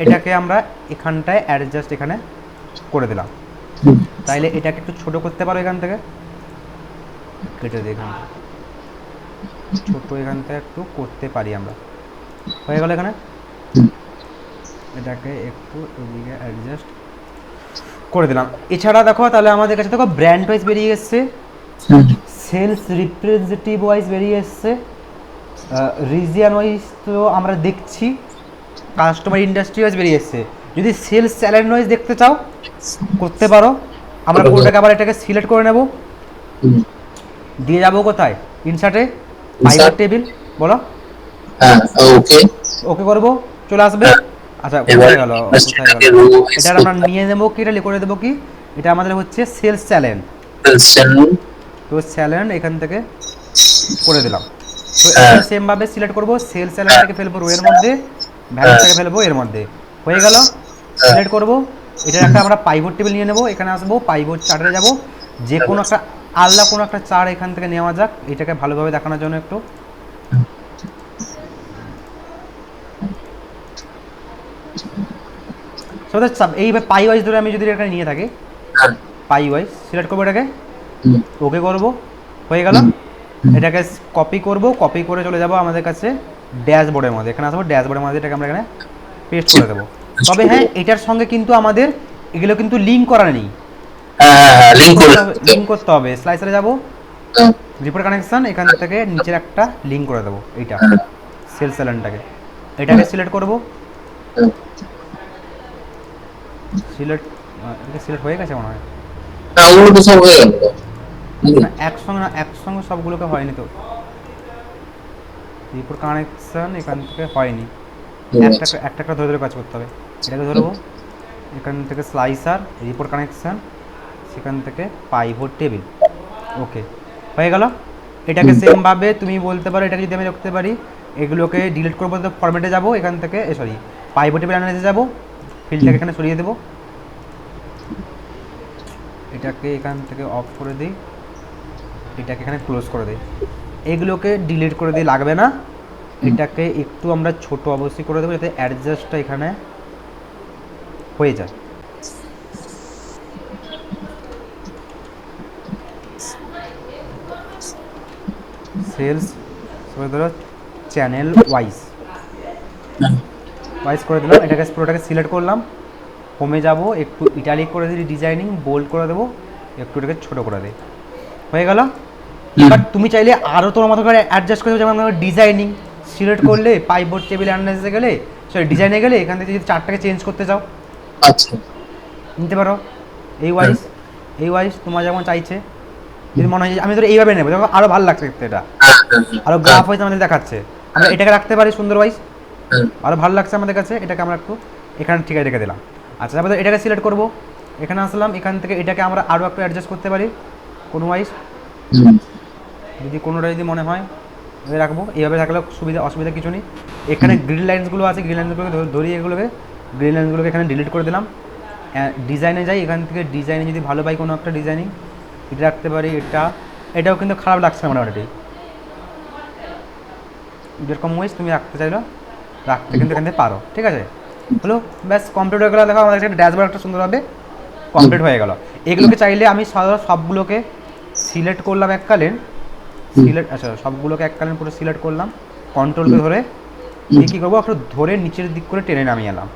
এটাকে আমরা এখানটায় অ্যাডজাস্ট এখানে করে দিলাম, তাইলে এটাকে একটু ছোটো করতে পারো, এখান থেকে কেটে দিই, এখান ছোটো এখান থেকে একটু করতে পারি আমরা, হয়ে গেল। এখানে এটাকে একটু এদিকে অ্যাডজাস্ট করে দিলাম। এছাড়া দেখো তাহলে আমাদের কাছে দেখো ব্র্যান্ড ওয়াইজ বেরিয়ে এসছে, সেলস রিপ্রেজেন্টেটিভ ওয়াইজ বেরিয়ে এসছে, রিজিয়ান ওয়াইজ তো আমরা দেখছি, কাস্টমার ইন্ডাস্ট্রি ওয়াইজ বেরিয়ে এসছে। যদি সেলস চ্যানেল ওয়াইজ দেখতে চাও করতে পারো, আমরা কোনটাকে আবার এটাকে সিলেক্ট করে নেব, দিয়ে যাবো কোথায়, ইনসার্টে পাইভট টেবিল, বলো ওকে ওকে করবো, চলে আসবে। আচ্ছা কোথায় গেল, এটা আমরা নিয়ে নেবো কি, এটা করে দেবো কি, এটা আমাদের হচ্ছে সেলস চ্যানেল, তো চ্যানেল এখান থেকে করে দিলাম। তো এটা সেমভাবে সিলেক্ট করবো, সেলস চ্যানেলটাকে ফেলবো রো এর মধ্যে, ভ্যালুটাকে ফেলবো এর মধ্যে, হয়ে গেল। সিলেক্ট করবো, এটার একটা আমরা পাইভট টেবিল নিয়ে নেবো, এখানে আসবো, পাইভট চার্টে যাবো, যে কোনো একটা আলাদা কোনো একটা চার্ট এখান থেকে নেওয়া যাক, এটাকে ভালোভাবে দেখানোর জন্য একটু। এইভাবে পাই ওয়াইজ ধরে আমি যদি এটা নিয়ে থাকি, পাই ওয়াইজ সিলেক্ট করবো, এটাকে ওকে করবো, হয়ে গেল। এটাকে কপি করব, কপি করে চলে যাব আমাদের কাছে ড্যাশবোর্ডের মধ্যে, এখানে আসবো, ড্যাশবোর্ডের মধ্যে এটাকে আমরা এখানে পেস্ট করে দেবো। তবে হ্যাঁ, এটার সঙ্গে কিন্তু আমাদের এগুলো কিন্তু লিঙ্ক করা নেই, লিঙ্ক করতে হবে। স্লাইসারে যাব, রিপোর্ট কানেকশন, এখান থেকে নিচের একটা লিঙ্ক করে দেবো, এইটা সেলস চ্যানেলটাকে, এটাকে সিলেক্ট করব, সিলেক্ট, এটা সিলেক্ট হয়ে গেছে মনে হয়, একসঙ্গে সবগুলোকে হয়নি তো, রিপোর্ট কানেকশন এখান থেকে হয়নি, একটা একটা একটা ধরে ধরে কাজ করতে হবে। এটাকে ধরবো, এখান থেকে স্লাইসার, রিপোর্ট কানেকশন, সেখান থেকে পাইভট টেবিল। ওকে, হয়ে গেল। এটাকে সেমভাবে তুমি বলতে পারো, এটাকে যদি আমি রাখতে পারি, এগুলোকে ডিলিট করবো, তো ফরম্যাটে যাবো, এখান থেকে সরি পাইভট টেবিল অ্যানালাইসিসে যাবো, ফিল্ডটাকে এখানে সরিয়ে দেবো, এটাকে এখান থেকে অফ করে দিই, এটাকে এখানে ক্লোজ করে দিই, এগুলোকে ডিলিট করে দিই, লাগবে না। এটাকে একটু আমরা ছোট অবশ্যই করে দেবো যাতে অ্যাডজাস্টটা এখানে হয়ে যায়। সেলস ধরো চ্যানেল ওয়াইজ করে দিলাম, এটাকে পুরোটাকে সিলেক্ট করলাম, হোমে যাব, একটু ইটালিক করে দিই, ডিজাইনিং বোল্ড করে দেবো, একটু এটাকে ছোটো করে দিই, হয়ে গেল। এবার তুমি চাইলে আরও তোমার মতো করে অ্যাডজাস্ট করে দেবো, যেমন ডিজাইনিং সিলেক্ট করলে পাইভট টেবিল অ্যানালাইসিসে গেলে, সরি ডিজাইনে গেলে, এখান থেকে যদি চারটাকে চেঞ্জ করতে চাও আচ্ছা নিতে পারো, এই ওয়াইজ তোমার যেমন চাইছে। যদি মনে হয় আমি ধরো এইভাবে নেবো, দেখো আরও ভালো লাগছে দেখতে, এটা আরও গ্রাফ ওয়াইজ আমাদের দেখাচ্ছে, আমরা এটাকে রাখতে পারি সুন্দর ওয়াইজ, আরও ভালো লাগছে আমাদের কাছে। এটাকে আমরা একটু এখানে ঠিক রেখে দিলাম। আচ্ছা, তারপরে এটাকে সিলেক্ট করবো, এখানে আসলাম, এখান থেকে এটাকে আমরা আরও একটু অ্যাডজাস্ট করতে পারি কোনো ওয়াইজ, যদি কোনোটা যদি মনে হয় এভাবে রাখবো, এইভাবে রাখলে অসুবিধা কিছু নেই। এখানে গ্রিন লাইন্সগুলো আছে, গ্রিন লাইন্সগুলোকে ধরিয়ে গ্রিন লাইন্সগুলোকে এখানে ডিলিট করে দিলাম। ডিজাইনে যাই, এখান থেকে ডিজাইনে যদি ভালো পাই কোনো একটা ডিজাইনিং, এটা রাখতে পারি, এটাও কিন্তু খারাপ লাগছে না মোটামুটি, যেরকম ওয়াইজ তুমি রাখতে চাইলো রাখতে কিন্তু এখান থেকে পারো, ঠিক আছে। হলো, ব্যাস কমপ্লিট হয়ে গেলো। দেখো আমাদের একটা ড্যাশবোর্ড একটা সুন্দরভাবে কমপ্লিট হয়ে গেল। এগুলোকে চাইলে আমি সবগুলোকে সিলেক্ট করলাম এককালীন, সবগুলোকে এককালীন পুরো সিলেক্ট করলাম, কন্ট্রোলকে ধরে কী করবো, একটু ধরে নিচের দিক করে টেনে নামিয়ে এলাম,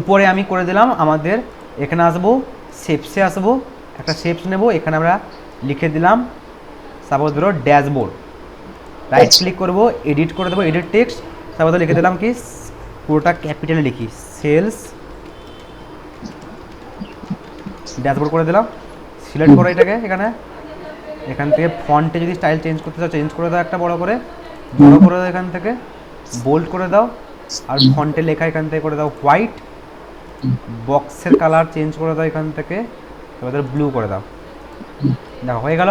উপরে আমি করে দিলাম আমাদের, এখানে আসবো শেপসে আসবো, একটা শেপস নেব, এখানে আমরা লিখে দিলাম সাপোজ ধরো ড্যাশবোর্ড, রাইট ক্লিক করবো, এডিট করে দেবো, এডিট টেক্সট, তারপর লিখে দিলাম কি পুরোটা ক্যাপিটালে লিখি, সেলস ড্যাশবোর্ড করে দিলাম। সিলেক্ট করো এটাকে, এখান থেকে ফন্টে যদি স্টাইল চেঞ্জ করতে চাও চেঞ্জ করে দাও, একটা বড় করে দাও, এখান থেকে বোল্ড করে দাও, আর ফন্টে লেখা এখান থেকে করে দাও হোয়াইট, বক্সের কালার চেঞ্জ করে দাও এখান থেকে, এবার ব্লু করে দাও, দেখো হয়ে গেল।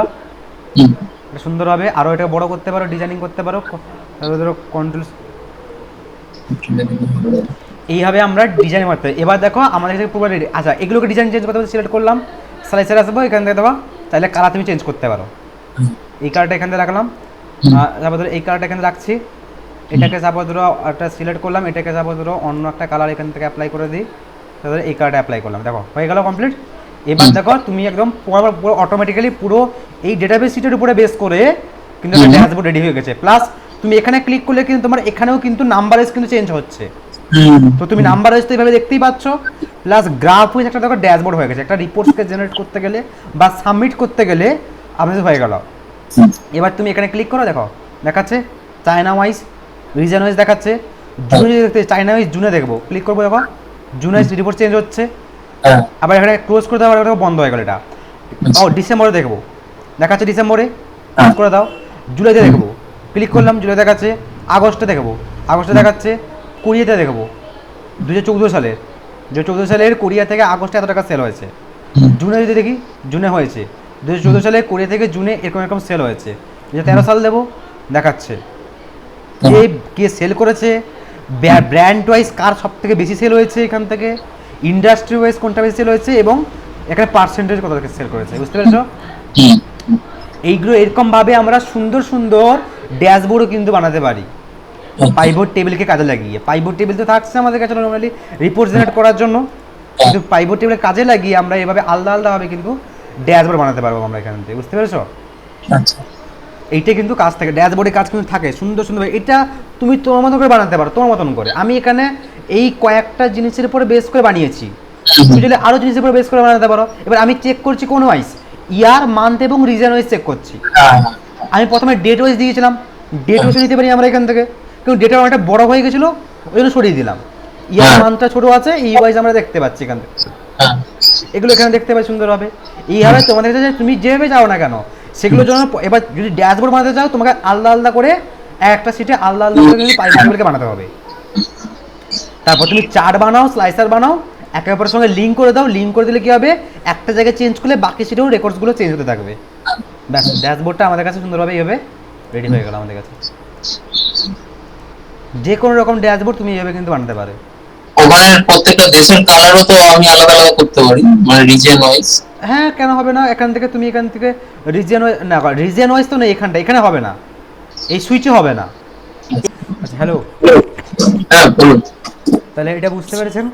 এটা সুন্দর হবে, আরও এটা বড় করতে পারো, ডিজাইনিং করতে পারো, তারপরে ধরো কন্ট্রোল, এইভাবে আমরা ডিজাইন করতে হবে। এবার দেখো আমাদের কাছে পুরো রেডি। আচ্ছা, এগুলোকে ডিজাইন চেঞ্জ করতে হবে, সিলেক্ট করলাম, স্লাইসারে আসবো, এখান থেকে দেওয়া চাইলে কালার তুমি চেঞ্জ করতে পারো, এই কালারটা এখান থেকে রাখলাম, তারপর ধরো এই কালারটা এখানে রাখছি, এটাকে সাপোজ ধরো একটা সিলেক্ট করলাম, এটাকে সাপোজ ধরো অন্য একটা কালার এখান থেকে অ্যাপ্লাই করে দিই, তারপরে এই কালারটা অ্যাপ্লাই করলাম, দেখো হয়ে গেল কমপ্লিট। এবার দেখো তুমি একদম পুরো অটোমেটিক্যালি পুরো এই ডেটাবেস শিটের উপরে বেস করে কিন্তু একটা ড্যাশবোর্ড রেডি হয়ে গেছে। প্লাস তুমি এখানে ক্লিক করলে কিন্তু তোমার এখানেও কিন্তু নাম্বার ওয়াইজ কিন্তু চেঞ্জ হচ্ছে, তো তুমি নাম্বার ওয়াইজ তো এইভাবে দেখতেই পাচ্ছ, প্লাস গ্রাফ ওয়াইজ একটা দেখো ড্যাশবোর্ড হয়ে গেছে, একটা রিপোর্টসকে জেনারেট করতে গেলে বা সাবমিট করতে গেলে আমাদের হয়ে গেল। এবার তুমি এখানে ক্লিক করো, দেখো দেখাচ্ছে চায়না ওয়াইজ, রিজন ওয়াইজ দেখাচ্ছে, জুনে দেখতে চায়না ওয়াইজ জুনে দেখবো, ক্লিক করবো, দেখো জুন ওয়াইজ রিপোর্ট চেঞ্জ হচ্ছে, আবার এখানে ক্লোজ করে দাও, এটা বন্ধ হয়ে গেল, এটা ও ডিসেম্বরে দেখবো, দেখাচ্ছে ডিসেম্বরে, ক্লোজ করে দাও। জুলাইতে দেখবো, ক্লিক করলাম, জুলাই দেখাচ্ছে, আগস্টে দেখবো, আগস্টে দেখাচ্ছে, কোরিয়াতে দেখবো 2014 সালের, 2014 সালের কোরিয়া থেকে আগস্টে এত টাকা সেল হয়েছে। জুনে যদি দেখি, জুনে হয়েছে 2014 সালে কোরিয়া থেকে জুনে এরকম সেল হয়েছে। 2013 সাল দেবো, দেখাচ্ছে কে সেল করেছে, ব্র্যান্ড ওয়াইজ কার সব থেকে বেশি সেল হয়েছে, এখান থেকে ইন্ডাস্ট্রি ওয়াইজ কোনটা বেশি সেল হয়েছে, এবং এখানে পার্সেন্টেজ কত থেকে সেল করেছে, বুঝতে পেরেছো? এইগুলো এরকমভাবে আমরা সুন্দর সুন্দর ড্যাশবোর্ডও কিন্তু বানাতে পারি পাইভট টেবিলকে কাজে লাগিয়ে। পাইভট টেবিল তো থাকছে আমাদের কাছে নর্মালি রিপোর্ট জেনারেট করার জন্য, কিন্তু পাইভট টেবিলের কাজে লাগিয়ে আমরা এভাবে আলাদা আলাদাভাবে কিন্তু ড্যাশবোর্ড বানাতে পারবো আমরা এখান থেকে, বুঝতে পেরেছো? আচ্ছা, এইটা কিন্তু কাজ থাকে, ড্যাশবোর্ডের কাজ কিন্তু থাকে সুন্দর সুন্দর। এটা তুমি তোমার মতো করে বানাতে পারো, তোমার মতন করে। আমি এখানে এই কয়েকটা জিনিসের উপরে বেস করে বানিয়েছি, তুমি যদি আরও জিনিসের উপরে বেস করে বানাতে পারো। এবার আমি চেক করছি কোন ওয়াইজ, ইয়ার, মান্থ এবং রিজন ওয়াইজ চেক করছি। আমি প্রথমে ডেট ওয়াইজ দিয়েছিলাম, ডেট ওয়াইজ নিতে পারি আমরা এখান থেকে, কিন্তু ডেটা অনেকটা বড় হয়ে গেছিলো, ওই জন্য সরিয়ে দিলাম। ইয়ার মান্থটা ছোটো আছে, এই ওয়াইজ আমরা দেখতে পাচ্ছি এখান থেকে, এগুলো এখানে দেখতে পাই সুন্দরভাবে। এইভাবে তোমাদের কাছে তুমি যেভাবে যাও না কেন সেগুলোর জন্য এবার যদি ড্যাশবোর্ড বানাতে চাও তোমাকে আলাদা আলাদা করে একটা সিটে আলাদা আলাদা করে কিন্তু পাইভট টেবিলকে বানাতে হবে। তারপর তুমি চার্ট বানাও, স্লাইসার বানাও, একে অপরের সঙ্গে লিঙ্ক করে দাও। লিঙ্ক করে দিলে কি হবে, একটা জায়গায় চেঞ্জ করলে বাকি সিটেও রেকর্ডসগুলো চেঞ্জ হতে থাকবে। ব্যাস, ড্যাশবোর্ডটা আমাদের কাছে সুন্দরভাবে এইভাবে রেডি হয়ে গেল আমাদের কাছে। যে কোনো রকম ড্যাশবোর্ড তুমি এইভাবে কিন্তু বানাতে পারো। ওখানে প্রত্যেকটা দেশের কালারও তো আমি আলাদা আলাদা করতে পারি, মানে রিজিয়ন ওয়াইজ। হ্যাঁ, কেন হবে না? এখান থেকে তুমি এখান থেকে রিজিয়ন না, রিজিয়ন ওয়াইজ তো নেই এখানটা, এখানে হবে না, এই সুইচে হবে না। আচ্ছা, হ্যালো, হ্যাঁ বলুন। তাহলে এটা বুঝতে পেরেছেন?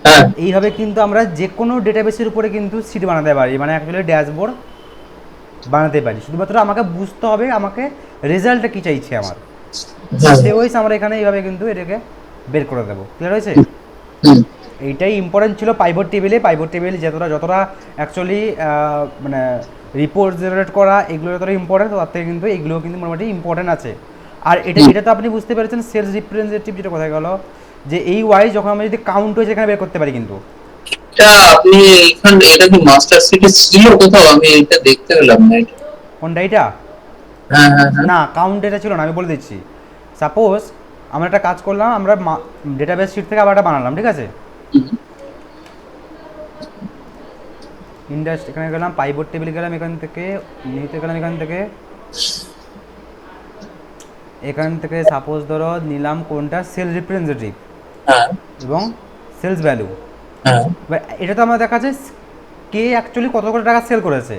হ্যাঁ এইভাবে কিন্তু আমরা যে কোনো ডেটাবেসের উপরে কিন্তু সিট বানাতে পারি, মানে অ্যাকচুয়ালি ড্যাশবোর্ড বানাতে পারি। শুধুমাত্র আমাকে বুঝতে হবে আমাকে রেজাল্টটা কী চাইছে আমার, সে ওয়াইজ আমরা এখানে এইভাবে কিন্তু এটাকে বের করে দেবো। ক্লিয়ার হয়েছে? এইটাই ইম্পর্টেন্ট ছিল পাইভট টেবিলে। পাইভট টেবিল যতটা অ্যাকচুয়ালি মানে রিপোর্ট জেনারেট করা এগুলো যতটা ইম্পর্টেন্ট, তার থেকে কিন্তু এগুলোও কিন্তু মোটামুটি ইম্পর্টেন্ট আছে। আর এটা তো আপনি বুঝতে পেরেছেন সেলস রিপ্রেজেন্টেটিভ যেটা কথা গেল, যে এই ওয়াইজ যখন আমরা যদি কাউন্ট হয়েছে এখানে বের করতে পারি কিন্তু। এটা আপনি এখানে, এটা কি মাস্টার সিটে ছিল কোথাও? আমি এটা দেখতে পেলাম না। এটা কোনটা? এটা হ্যাঁ হ্যাঁ হ্যাঁ। না, কাউন্ট এটা ছিল না, আমি বলে দিচ্ছি। সাপোজ আমরা একটা কাজ করলাম, আমরা ডেটাবেস শিট থেকে আবার একটা বানালাম, ঠিক আছে? ইন্ডাস্ট এখানে গেলাম, পাইভট টেবিল গেলাম, এখান থেকে নিতে গেলাম, এখান থেকে সাপোজ ধরো নিলাম কোনটা, সেলস রিপ্রেজেন্টেটিভ হ্যাঁ এবং সেলস ভ্যালু। হ্যাঁ এবার এটা তো আমার দেখা যাচ্ছে কে অ্যাকচুয়ালি কত করে টাকা সেল করেছে।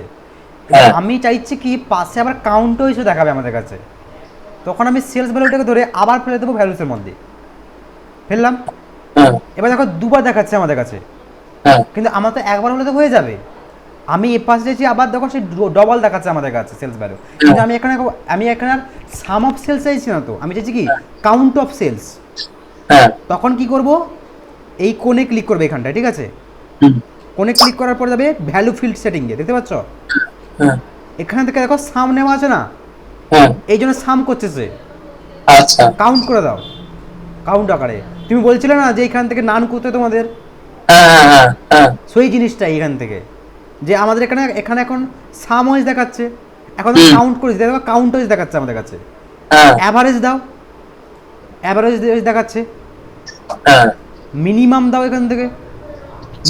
হ্যাঁ। আমি চাইছি কি পাশে আবার কাউন্টও এসে দেখাবে আমাদের কাছে, তখন আমি সেলস ভ্যালুটাকে ধরে আবার ফেলে দেবো ভ্যালুসের মধ্যে, ফেললাম। হ্যাঁ এবার দেখো দুবার দেখাচ্ছে আমাদের কাছে, হ্যাঁ কিন্তু আমার তো একবার হলে তো হয়ে যাবে। আমি এ পাশে চাইছি আবার দেখো সেই ডবল দেখাচ্ছে আমাদের কাছে সেলস ভ্যালু, কিন্তু আমি এখানে আর সাম অফ সেলস চাইছি না, তো আমি চাইছি কি কাউন্ট অফ সেলস। হ্যাঁ। তখন কি করব, এই কোণে ক্লিক করবে এখানটায়, ঠিক আছে? কোণে ক্লিক করার পর যাবে ভ্যালু ফিল্ড সেটিংয়ে, দেখতে পাচ্ছ? হ্যাঁ এখান থেকে দেখো সাম নেওয়া আছে না, হ্যাঁ। এই জন্য সাম করছে সে। আচ্ছা। কাউন্ট করে দাও, কাউন্ট আকারে। তুমি বলছিলে না যে এখান থেকে নান করতে তোমাদের, হ্যাঁ হ্যাঁ হ্যাঁ হ্যাঁ। সেই জিনিসটা এখান থেকে যে আমাদের এখানে এখন সাম ওয়াইজ দেখাচ্ছে, এখন কাউন্ট করেছি, দেখো কাউন্ট ওয়াইজ দেখাচ্ছে আমাদের কাছে। হ্যাঁ অ্যাভারেজ দাও, অ্যাভারেজ দেখাচ্ছে। হ্যাঁ। মিনিমাম দাও, এখান থেকে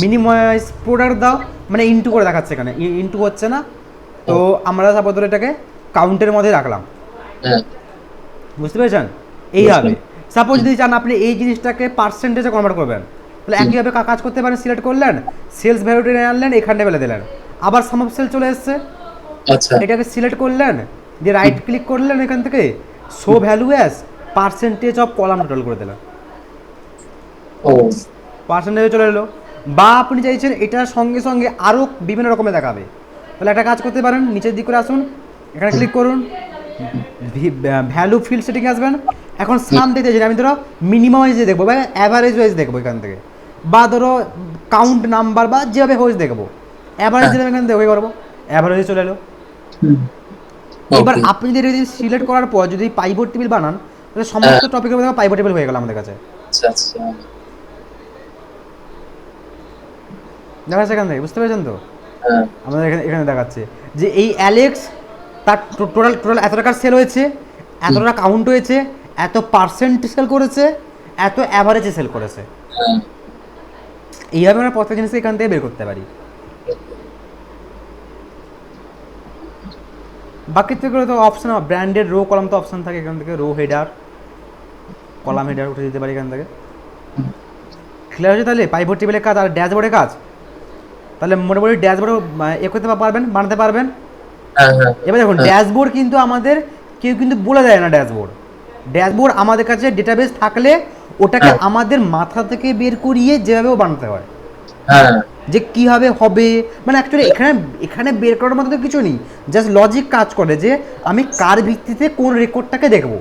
মিনিমাইজ প্রোডাক্ট দাও, মানে ইনটু করে দেখাচ্ছে, এখানে ইনটু হচ্ছে না। তো আমরা সাপোজ এটাকে কাউন্টের মধ্যে রাখলাম, হ্যাঁ। বুঝতে পেরেছেন? এইভাবে সাপোজ যদি চান আপনি এই জিনিসটাকে পার্সেন্টেজে কনভার্ট করবেন, তাহলে একইভাবে কাজ করতে পারেন। সিলেক্ট করলেন, সেলস ভ্যালুটা আনলেন, এখানে ফেলে দিলেন, আবার সাম অফ সেল চলে এসছে। আচ্ছা। এটাকে সিলেক্ট করলেন, দিয়ে রাইট ক্লিক করলেন, এখান থেকে show value as percentage of column total করে দিলেন, ও পার্সেন্টেজে চলে এলো। বা আপনি চাইছেন এটার সঙ্গে সঙ্গে আরও বিভিন্ন রকমের দেখাবে, তাহলে একটা কাজ করতে পারেন, নিচের দিক করে আসুন, এখানে ক্লিক করুন, ভ্যালু ফিল্ড সেটিংয়ে আসবেন। এখন সাম দিতে চাই, আমি ধরো মিনিমাম ওয়াইজে দেখবো বা অ্যাভারেজ ওয়াইজ দেখবো এখান থেকে, বা ধরো কাউন্ট নাম্বার বা যেভাবে ওয়াইজ দেখবো, অ্যাভারেজ দিলে এখানে দেখে করবো, অ্যাভারেজে চলে এলো। এবার আপনি যদি সিলেক্ট করার পর যদি পাইভট টেবিল বানান, তাহলে সমস্ত টপিকের মধ্যে পাইভট টেবিল হয়ে গেল আমাদের কাছে। আচ্ছা আচ্ছা। দেখা যাচ্ছে এখান থেকে, বুঝতে পেরেছেন তো? হ্যাঁ। আমাদের এখানে দেখাচ্ছে যে এই অ্যালেক্স তার টোটাল এত টাকার সেল হয়েছে, এত টাকা কাউন্ট হয়েছে, এত পার্সেন্ট সেল করেছে, এত অ্যাভারেজে সেল করেছে। হ্যাঁ। এইভাবে আমরা প্রত্যেক জিনিস এখান থেকে বের করতে পারি। বাকি থেকে তো অপশান, ব্র্যান্ডেড রো কলাম তো অপশান থাকে, এখান থেকে রো হেডার, কলাম হেডার উঠে দিতে পারি এখান থেকে। ক্লিয়ার হয়েছে তাহলে পাইভট টেবিলের কাজ আর ড্যাশবোর্ডের কাজ? তাহলে মোটামুটি ড্যাশবোর্ডও এ করতে পারবেন, বানাতে পারবেন। এবার দেখুন ড্যাশবোর্ড কিন্তু আমাদের কেউ কিন্তু বলে দেয় না। ড্যাশবোর্ড আমাদের কাছে ডেটাবেস থাকলে ওটাকে আমাদের মাথা থেকে বের করিয়ে যেভাবেও বানাতে হয়, যে কীভাবে হবে, মানে অ্যাকচুয়ালি এখানে বের করার মতো তো কিছু নেই, জাস্ট লজিক কাজ করে যে আমি কার ভিত্তিতে কোন রেকর্ডটাকে দেখবো।